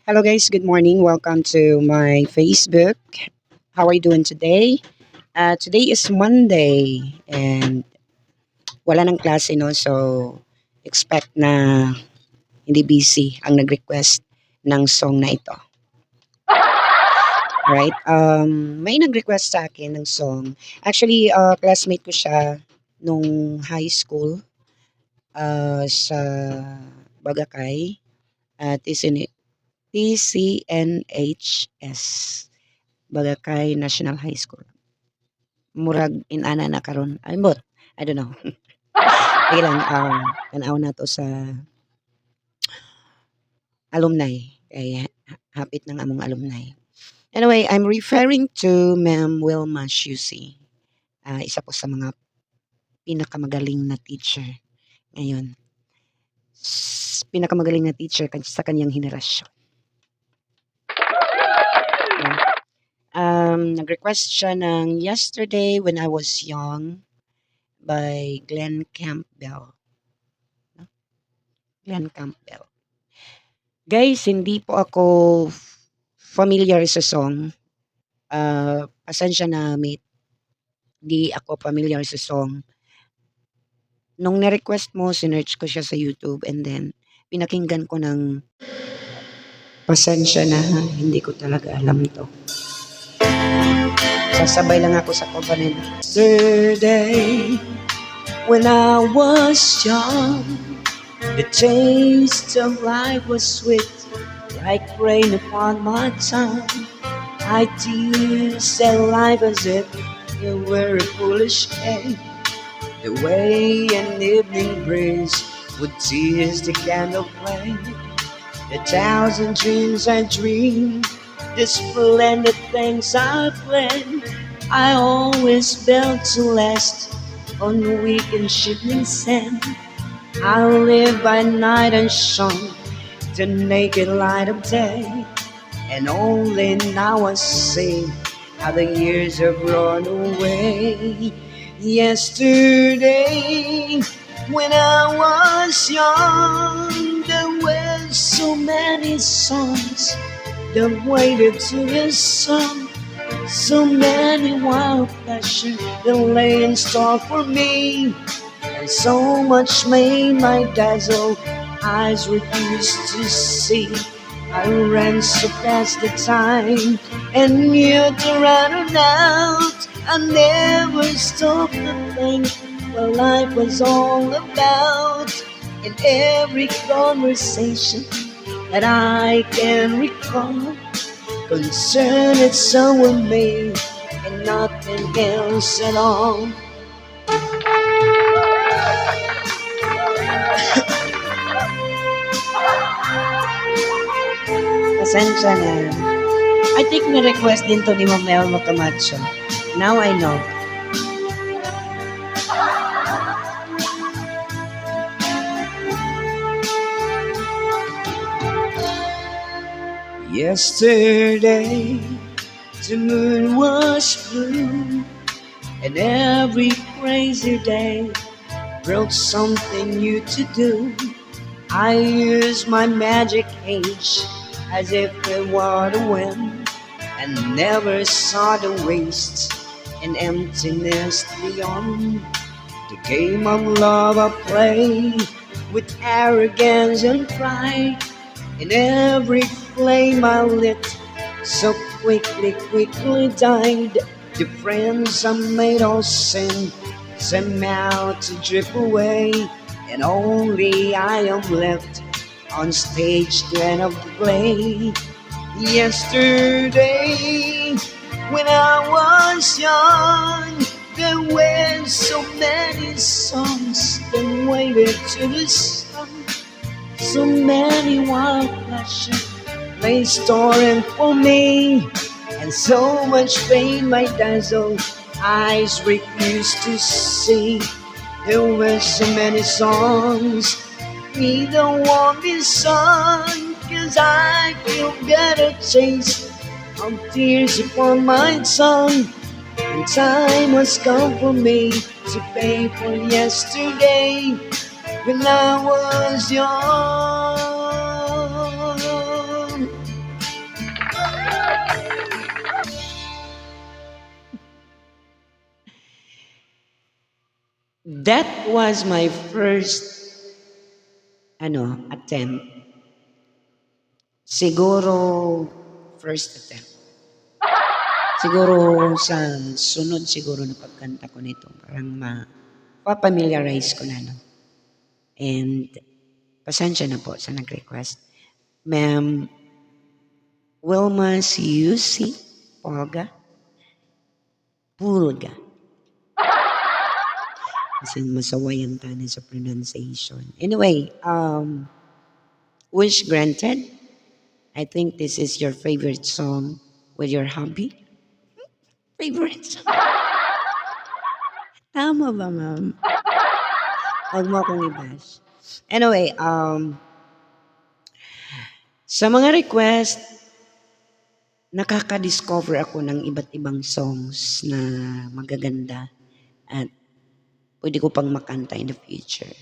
Hello guys, good morning. Welcome to my Facebook. How are you doing today? Today is Monday and wala ng klase no, so expect na hindi busy ang nag-request ng song na ito. Right? May nag-request sa akin ng song. Actually, classmate ko siya nung high school sa Bagakay at TCNHS. Bagakay National High School. Murag inana na karon. Ay bot. I don't know. Sige lang tanaw na to sa alumni. Kaya hapit ng among alumni. Anyway, I'm referring to Ma'am Wilma Shusi. Isa po sa mga pinakamagaling na teacher ngayon. Pinakamagaling na teacher sa kanyang henerasyon. Nag-request siya ng Yesterday When I Was Young by Glenn Campbell. No? Glenn Campbell. Guys, hindi po ako familiar sa song. Pasensya na, mate. Hindi ako familiar sa song. Nung na-request mo, sinearch ko siya sa YouTube and then pinakinggan ko ng pasensya na, hindi ko talaga alam to. Sasabay lang ako sa komponent. Yesterday, when I was young, the taste of life was sweet, like rain upon my tongue. I teased at life as if it were a foolish game. The way an evening breeze would tease the candle flame. The thousand dreams I dreamed, the splendid things I planned, I always felt to last on the weak and shifting sand. I live by night and shone the naked light of day, and only now I see how the years have run away. Yesterday, when I was young, there were so many songs that waited to the sun, so many wild pleasures that lay in store for me, and so much made my dazzled eyes refuse to see. I ran so fast the time, and yet to run out, I never stopped to think what life was all about. In every conversation that I can recall, concerned someone me and nothing else at all. Pasensya na. I think na-request din to ni Mamel Macamacho. Now I know. Yesterday, the moon was blue, and every crazy day brought something new to do. I used my magic age as if it were the wind, and never saw the waste and emptiness beyond. The game of love I played with arrogance and pride, in every flame I lit so quickly died. The friends I made all sin, somehow to drip away, and only I am left on stage to end of the play. Yesterday, when I was young, there were so many songs that waited to the sun, so many wild pleasures lay storing for me, and so much pain my dazzled eyes refused to see. There were so many songs we don't want this song, 'cause I feel better taste of tears upon my tongue, and time has come for me to pay for yesterday when I was young. That was my first attempt. Siguro first attempt. Siguro sa sunod siguro na pagkanta ko nito, parang ma-familiarize ko na. No? And pasensya na po sa nag-request. Ma'am Wilma Siusi Pulga. Kasi masawayan tayo sa pronunciation. Anyway, wish granted. I think this is your favorite song with your hubby. Favorite song. Tama ba, ma'am? Huwag mo akong i-bash. Anyway, sa mga request, nakaka-discover ako ng iba't ibang songs na magaganda at pwede ko pang makanta in the future.